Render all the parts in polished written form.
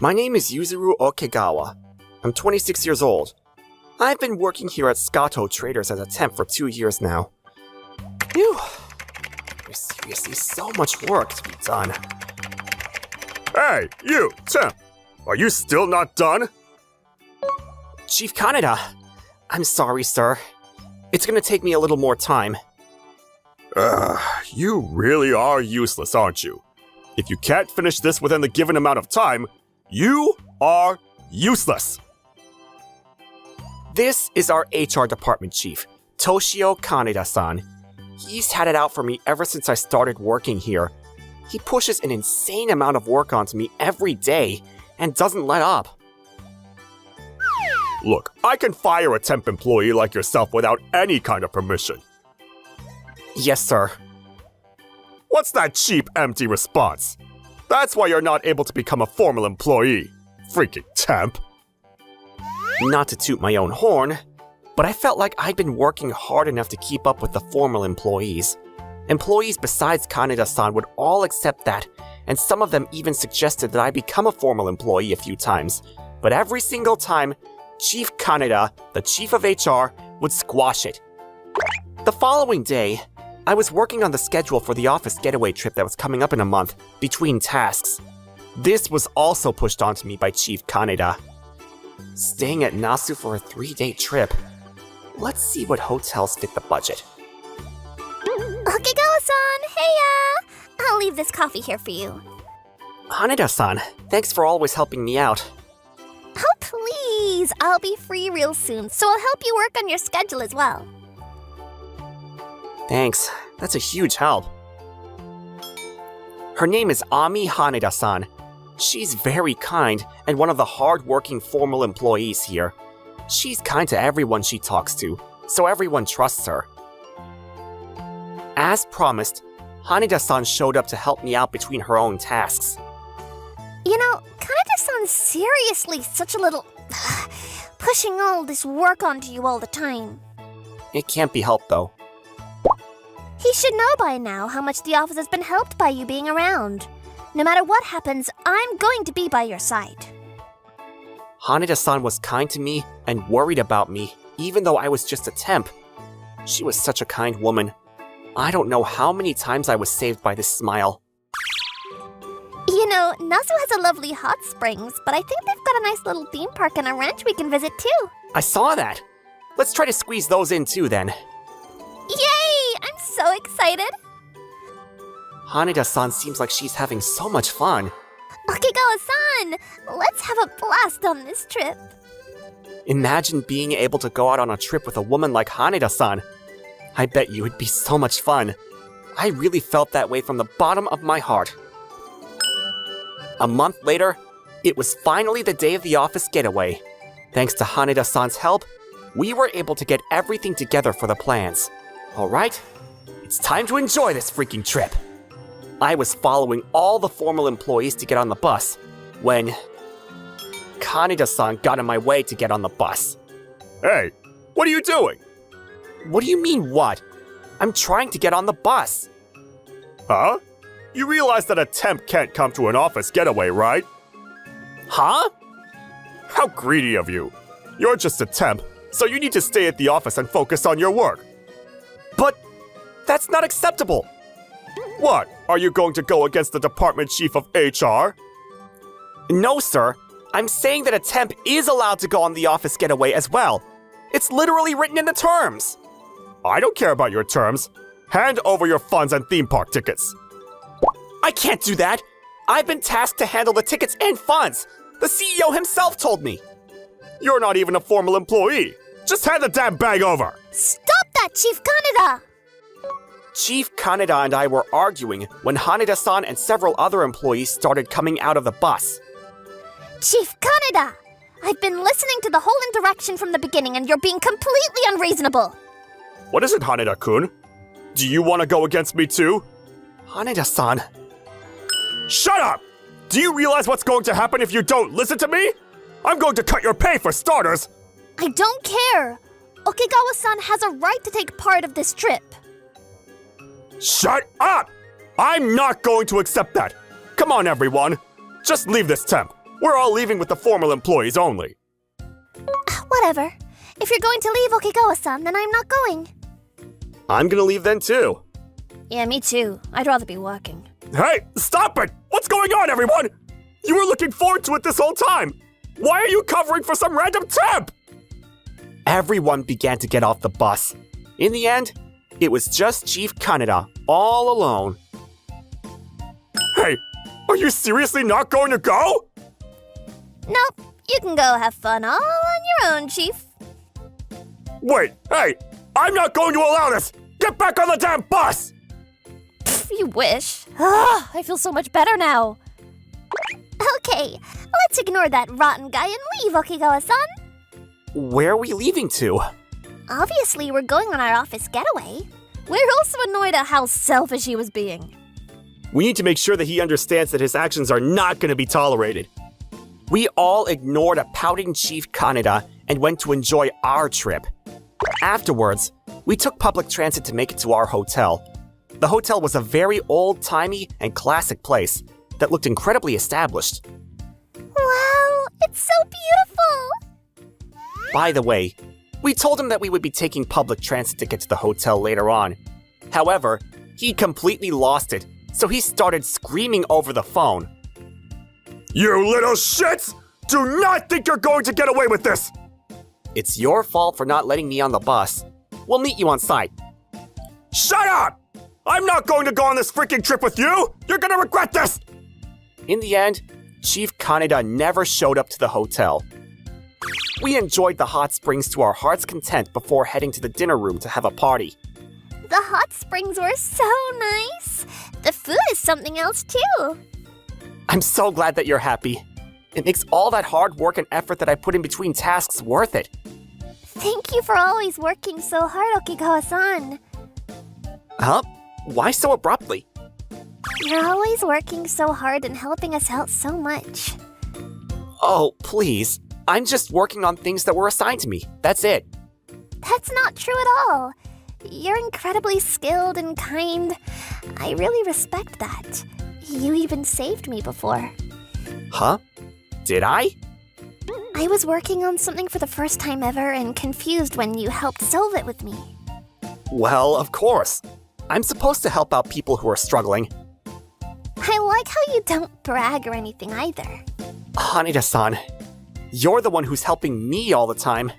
My name is Yuzuru Okegawa. I'm 26 years old. I've been working here at Scato Traders as a temp for 2 years now. Phew. There's seriously so much work to be done. Hey, you, temp! Are you still not done? Chief Kaneda, I'm sorry, sir. It's gonna take me a little more time. You really are useless, aren't you? If you can't finish this within the given amount of time, you are useless! This is our HR department chief, Toshio Kaneda-san. He's had it out for me ever since I started working here. He pushes an insane amount of work onto me every day and doesn't let up. Look, I can fire a temp employee like yourself without any kind of permission. Yes, sir. What's that cheap, empty response? That's why you're not able to become a formal employee. Freaking temp. Not to toot my own horn, but I felt like I'd been working hard enough to keep up with the formal employees. Employees besides Kaneda-san would all accept that, and some of them even suggested that I become a formal employee a few times. But every single time, Chief Kaneda, the chief of HR, would squash it. The following day, I was working on the schedule for the office getaway trip that was coming up in a month, between tasks. This was also pushed onto me by Chief Kaneda. Staying at Nasu for a 3-day trip. Let's see what hotels fit the budget. Okegawa-san, heya! I'll leave this coffee here for you. Haneda-san, thanks for always helping me out. Oh, please! I'll be free real soon, so I'll help you work on your schedule as well. Thanks, that's a huge help. Her name is Ami Haneda-san. She's very kind and one of the hard-working formal employees here. She's kind to everyone she talks to, so everyone trusts her. As promised, Haneda-san showed up to help me out between her own tasks. You know, Kaneda-san's seriously such a little... pushing all this work onto you all the time. It can't be helped, though. He should know by now how much the office has been helped by you being around. No matter what happens, I'm going to be by your side. Haneda-san was kind to me and worried about me, even though I was just a temp. She was such a kind woman. I don't know how many times I was saved by this smile. You know, Nasu has a lovely hot springs, but I think they've got a nice little theme park and a ranch we can visit too. I saw that. Let's try to squeeze those in too then. Yay! I'm so excited. Haneda-san seems like she's having so much fun. Okegawa-san, let's have a blast on this trip. Imagine being able to go out on a trip with a woman like Haneda-san. I bet you it'd be so much fun. I really felt that way from the bottom of my heart. A month later, it was finally the day of the office getaway. Thanks to Haneda-san's help, we were able to get everything together for the plans. Alright, it's time to enjoy this freaking trip. I was following all the formal employees to get on the bus, when Kaneda-san got in my way to get on the bus. Hey, what are you doing? What do you mean, what? I'm trying to get on the bus. Huh? You realize that a temp can't come to an office getaway, right? Huh? How greedy of you. You're just a temp, so you need to stay at the office and focus on your work. But that's not acceptable. What? Are you going to go against the department chief of HR? No, sir. I'm saying that a temp is allowed to go on the office getaway as well. It's literally written in the terms. I don't care about your terms. Hand over your funds and theme park tickets. I can't do that. I've been tasked to handle the tickets and funds. The CEO himself told me. You're not even a formal employee. Just hand the damn bag over. Stop that, Chief Kaneda! Chief Kaneda and I were arguing when Haneda-san and several other employees started coming out of the bus. Chief Kaneda! I've been listening to the whole interaction from the beginning and you're being completely unreasonable. What is it, Haneda-kun? Do you want to go against me too? Haneda-san. Shut up! Do you realize what's going to happen if you don't listen to me? I'm going to cut your pay for starters! I don't care. Okegawa-san has a right to take part of this trip. Shut up! I'm not going to accept that! Come on, everyone! Just leave this temp. We're all leaving with the formal employees only. Whatever. If you're going to leave Okigawa-san, then I'm not going. I'm gonna leave then too. Yeah, me too. I'd rather be working. Hey, stop it! What's going on, everyone? You were looking forward to it this whole time. Why are you covering for some random temp? Everyone began to get off the bus. In the end, it was just Chief Kaneda, all alone. Hey, are you seriously not going to go? Nope. You can go have fun all on your own, Chief. Wait, hey, I'm not going to allow this! Get back on the damn bus! Pff, you wish. I feel so much better now. Okay, let's ignore that rotten guy and leave, Okigawa-san. Where are we leaving to? Obviously, we're going on our office getaway. We're also annoyed at how selfish he was being. We need to make sure that he understands that his actions are not going to be tolerated. We all ignored a pouting Chief Kaneda and went to enjoy our trip. Afterwards, we took public transit to make it to our hotel. The hotel was a very old-timey and classic place that looked incredibly established. Wow, it's so beautiful! By the way, we told him that we would be taking public transit to get to the hotel later on. However, he completely lost it, so he started screaming over the phone. You little shits! Do not think you're going to get away with this! It's your fault for not letting me on the bus. We'll meet you on site. Shut up! I'm not going to go on this freaking trip with you! You're gonna regret this! In the end, Chief Kaneda never showed up to the hotel. We enjoyed the hot springs to our heart's content before heading to the dinner room to have a party. The hot springs were so nice. The food is something else too. I'm so glad that you're happy. It makes all that hard work and effort that I put in between tasks worth it. Thank you for always working so hard, Okigawa-san. Huh? Why so abruptly? You're always working so hard and helping us out so much. Oh, please. I'm just working on things that were assigned to me. That's it. That's not true at all. You're incredibly skilled and kind. I really respect that. You even saved me before. Huh? Did I? I was working on something for the first time ever and confused when you helped solve it with me. Well, of course. I'm supposed to help out people who are struggling. I like how you don't brag or anything either. Haneda-san, you're the one who's helping me all the time.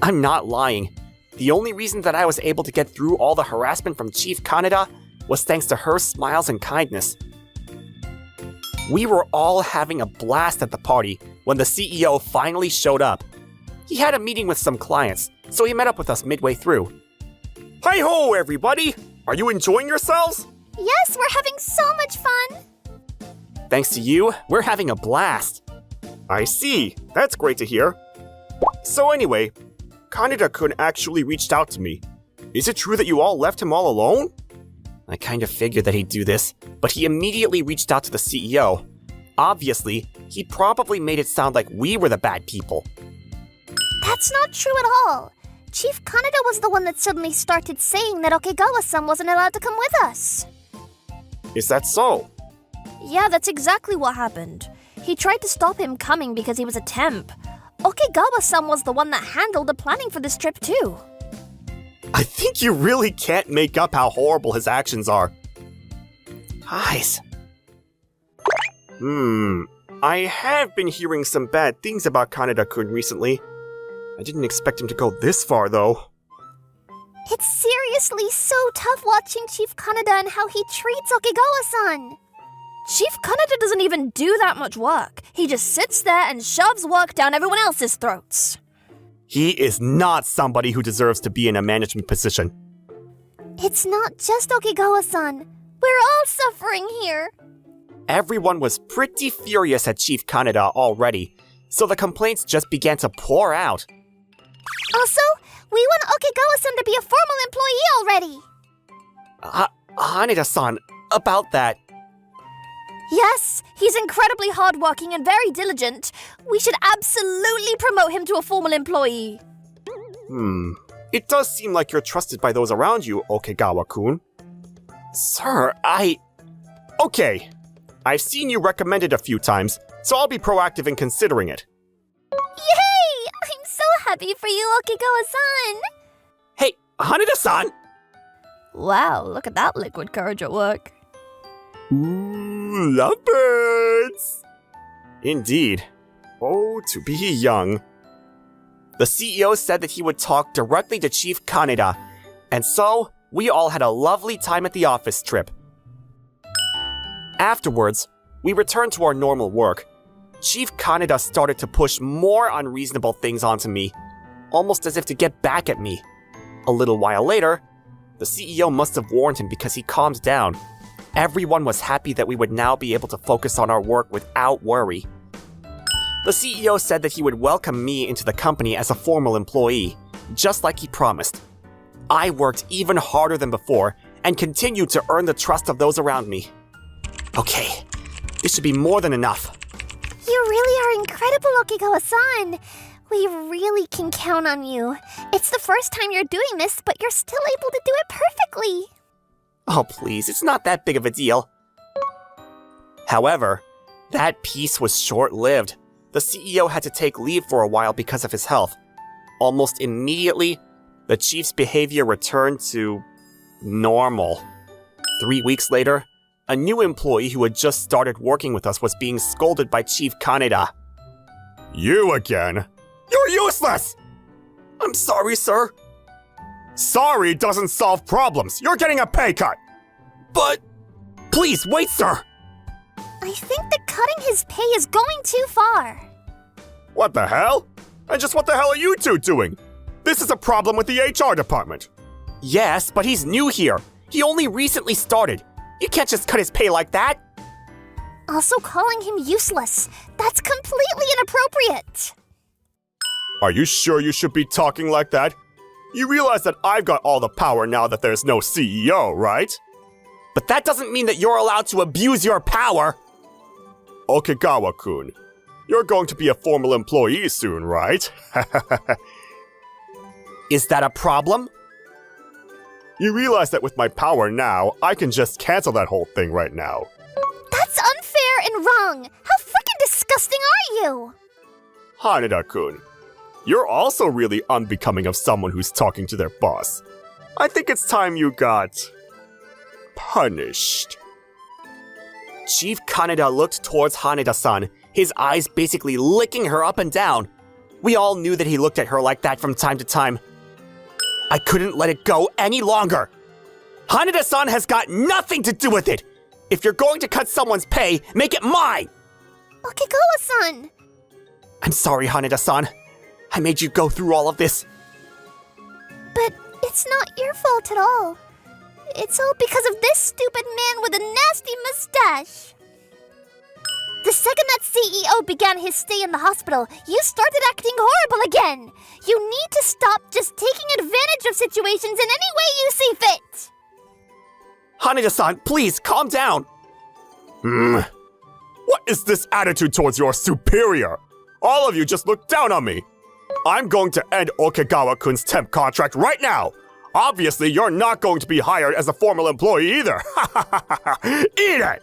I'm not lying. The only reason that I was able to get through all the harassment from Chief Kaneda was thanks to her smiles and kindness. We were all having a blast at the party when the CEO finally showed up. He had a meeting with some clients, so he met up with us midway through. Hi-ho, everybody! Are you enjoying yourselves? Yes, we're having so much fun! Thanks to you, we're having a blast. I see. That's great to hear. So anyway, Kaneda-kun actually reached out to me. Is it true that you all left him all alone? I kind of figured that he'd do this, but he immediately reached out to the CEO. Obviously, he probably made it sound like we were the bad people. That's not true at all. Chief Kaneda was the one that suddenly started saying that Okigawa-san wasn't allowed to come with us. Is that so? Yeah, that's exactly what happened. He tried to stop him coming because he was a temp. Okigawa-san was the one that handled the planning for this trip too. I think you really can't make up how horrible his actions are. Eyes. I have been hearing some bad things about Kaneda-kun recently. I didn't expect him to go this far, though. It's seriously so tough watching Chief Kaneda and how he treats Okigawa-san. Chief Kaneda doesn't even do that much work. He just sits there and shoves work down everyone else's throats. He is not somebody who deserves to be in a management position. It's not just Okigawa-san. We're all suffering here. Everyone was pretty furious at Chief Kaneda already, so the complaints just began to pour out. Also, we want Okigawa-san to be a formal employee already. Haneda-san, about that. Yes, he's incredibly hardworking and very diligent. We should absolutely promote him to a formal employee. It does seem like you're trusted by those around you, Okigawa-kun. Sir, Okay, I've seen you recommended a few times, so I'll be proactive in considering it. Yay! I'm so happy for you, Okigawa-san! Hey, Haneda-san! Wow, look at that liquid courage at work. Ooh, lovebirds! Indeed. Oh, to be young. The CEO said that he would talk directly to Chief Kaneda, and so we all had a lovely time at the office trip. Afterwards, we returned to our normal work. Chief Kaneda started to push more unreasonable things onto me, almost as if to get back at me. A little while later, the CEO must have warned him because he calmed down. Everyone was happy that we would now be able to focus on our work without worry. The CEO said that he would welcome me into the company as a formal employee, just like he promised. I worked even harder than before and continued to earn the trust of those around me. Okay, this should be more than enough. You really are incredible, Okigawa-san. We really can count on you. It's the first time you're doing this, but you're still able to do it perfectly. Oh, please, it's not that big of a deal. However, that peace was short-lived. The CEO had to take leave for a while because of his health. Almost immediately, the chief's behavior returned to normal. 3 weeks later, a new employee who had just started working with us was being scolded by Chief Kaneda. You again? You're useless! I'm sorry, sir. Sorry doesn't solve problems. You're getting a pay cut. But... Please, wait, sir! I think that cutting his pay is going too far. What the hell? And just what the hell are you two doing? This is a problem with the HR department. Yes, but he's new here. He only recently started. You can't just cut his pay like that. Also calling him useless. That's completely inappropriate. Are you sure you should be talking like that? You realize that I've got all the power now that there's no CEO, right? But that doesn't mean that you're allowed to abuse your power. Okigawa-kun, you're going to be a formal employee soon, right? Is that a problem? You realize that with my power now, I can just cancel that whole thing right now. That's unfair and wrong. How freaking disgusting are you? Haneda-kun, you're also really unbecoming of someone who's talking to their boss. I think it's time you got... punished. Chief Kaneda looked towards Haneda-san, his eyes basically licking her up and down. We all knew that he looked at her like that from time to time. I couldn't let it go any longer. Haneda-san has got nothing to do with it. If you're going to cut someone's pay, make it mine. Okigawa-san. I'm sorry, Haneda-san. I made you go through all of this. But it's not your fault at all. It's all because of this stupid man with a nasty mustache. The second that CEO began his stay in the hospital, you started acting horrible again. You need to stop just taking advantage of situations in any way you see fit. Haneda-san, please, calm down. What is this attitude towards your superior? All of you just look down on me. I'm going to end Okigawa-kun's temp contract right now. Obviously, you're not going to be hired as a formal employee either. Eat it!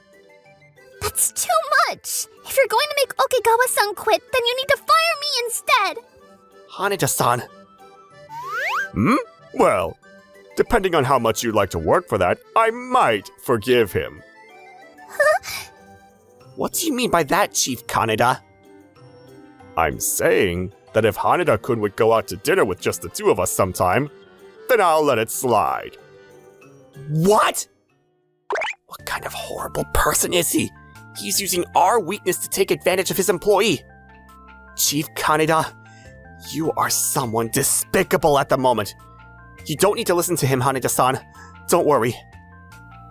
That's too much. If you're going to make Okigawa-san quit, then you need to fire me instead. Haneda-san. Well, depending on how much you'd like to work for that, I might forgive him. What do you mean by that, Chief Kaneda? I'm saying that if Haneda-kun would go out to dinner with just the two of us sometime, then I'll let it slide. What? What kind of horrible person is he? He's using our weakness to take advantage of his employee. Chief Kaneda, you are someone despicable at the moment. You don't need to listen to him, Haneda-san. Don't worry.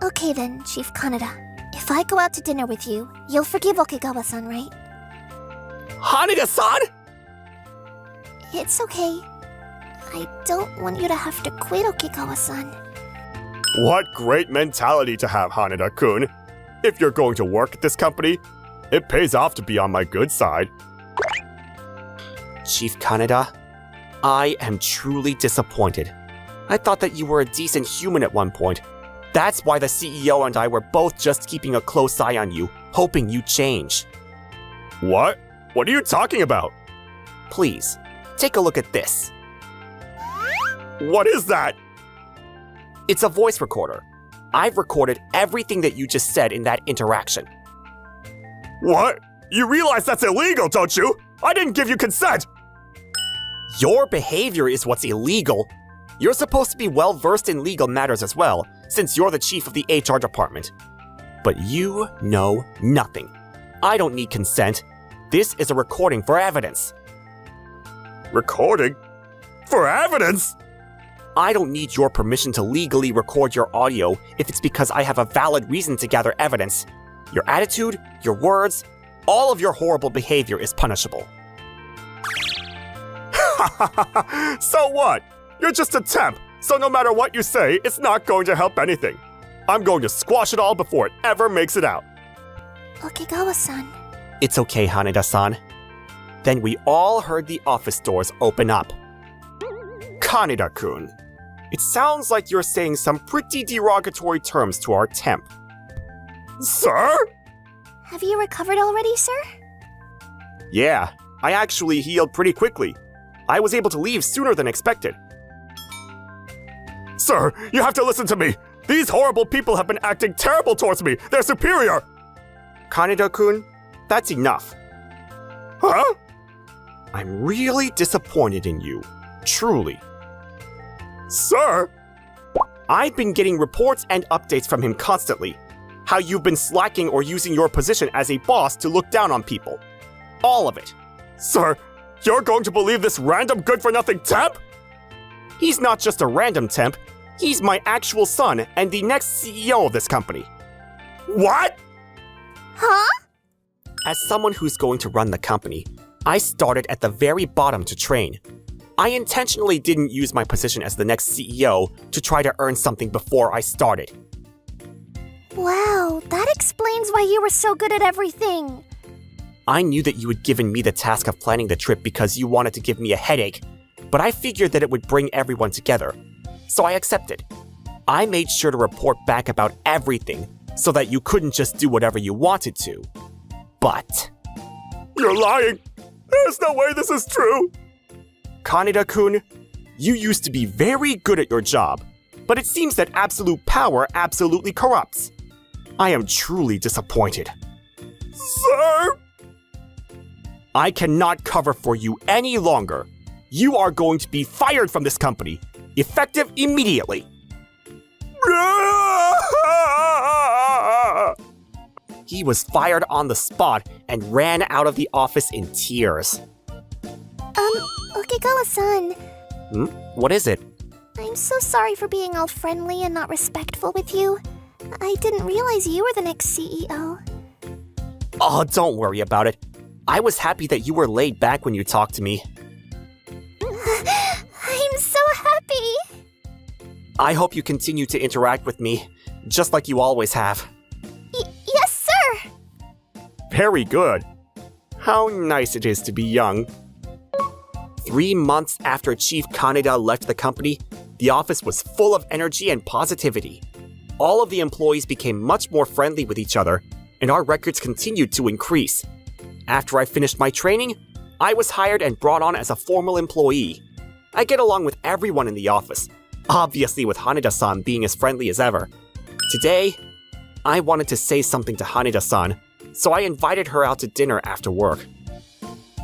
Okay then, Chief Kaneda. If I go out to dinner with you, you'll forgive Okigawa-san, right? Haneda-san? It's okay. I don't want you to have to quit, Okigawa-san. What great mentality to have, Haneda-kun. If you're going to work at this company, it pays off to be on my good side. Chief Kaneda, I am truly disappointed. I thought that you were a decent human at one point. That's why the CEO and I were both just keeping a close eye on you, hoping you'd change. What? What are you talking about? Please, take a look at this. What is that? It's a voice recorder. I've recorded everything that you just said in that interaction. What? You realize that's illegal, don't you? I didn't give you consent! Your behavior is what's illegal. You're supposed to be well versed in legal matters as well, since you're the chief of the HR department. But you know nothing. I don't need consent. This is a recording for evidence. Recording? For evidence? I don't need your permission to legally record your audio if it's because I have a valid reason to gather evidence. Your attitude, your words, all of your horrible behavior is punishable. So what? You're just a temp, so no matter what you say, it's not going to help anything. I'm going to squash it all before it ever makes it out. Okigawa-san. It's okay, Haneda-san. Then we all heard the office doors open up. Kaneda-kun, it sounds like you're saying some pretty derogatory terms to our temp. Sir? Have you recovered already, sir? Yeah, I actually healed pretty quickly. I was able to leave sooner than expected. Sir, you have to listen to me! These horrible people have been acting terrible towards me! They're superior! Kaneda-kun, that's enough. Huh? I'm really disappointed in you. Truly. Sir? I've been getting reports and updates from him constantly. How you've been slacking or using your position as a boss to look down on people. All of it. Sir, you're going to believe this random good-for-nothing temp? He's not just a random temp. He's my actual son and the next CEO of this company. What? Huh? As someone who's going to run the company, I started at the very bottom to train. I intentionally didn't use my position as the next CEO to try to earn something before I started. Wow, that explains why you were so good at everything. I knew that you had given me the task of planning the trip because you wanted to give me a headache, but I figured that it would bring everyone together, so I accepted. I made sure to report back about everything so that you couldn't just do whatever you wanted to. But... You're lying! There's no way this is true! Kaneda-kun, you used to be very good at your job, but it seems that absolute power absolutely corrupts. I am truly disappointed. Sir? I cannot cover for you any longer. You are going to be fired from this company, effective immediately. He was fired on the spot and ran out of the office in tears. Okigawa-san. What is it? I'm so sorry for being all friendly and not respectful with you. I didn't realize you were the next CEO. Oh, don't worry about it. I was happy that you were laid back when you talked to me. I'm so happy! I hope you continue to interact with me, just like you always have. Yes, sir! Very good. How nice it is to be young. 3 months after Chief Kaneda left the company, the office was full of energy and positivity. All of the employees became much more friendly with each other, and our records continued to increase. After I finished my training, I was hired and brought on as a formal employee. I get along with everyone in the office, obviously with Haneda-san being as friendly as ever. Today, I wanted to say something to Haneda-san, so I invited her out to dinner after work.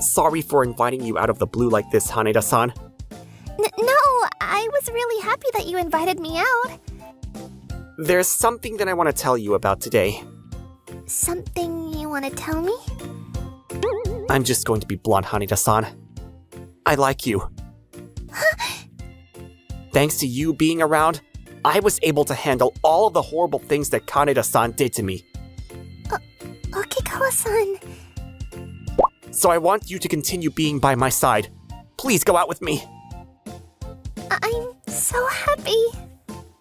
Sorry for inviting you out of the blue like this, Haneda-san. No, I was really happy that you invited me out. There's something that I want to tell you about today. Something you want to tell me? I'm just going to be blunt, Haneda-san. I like you. Thanks to you being around, I was able to handle all of the horrible things that Kaneda-san did to me. Okigawa-san. So I want you to continue being by my side. Please go out with me. I'm so happy.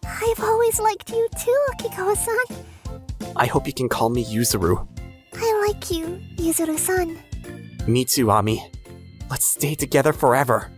I've always liked you too, Okigawa-san. I hope you can call me Yuzuru. I like you, Yuzuru-san. Me too, Ami. Let's stay together forever.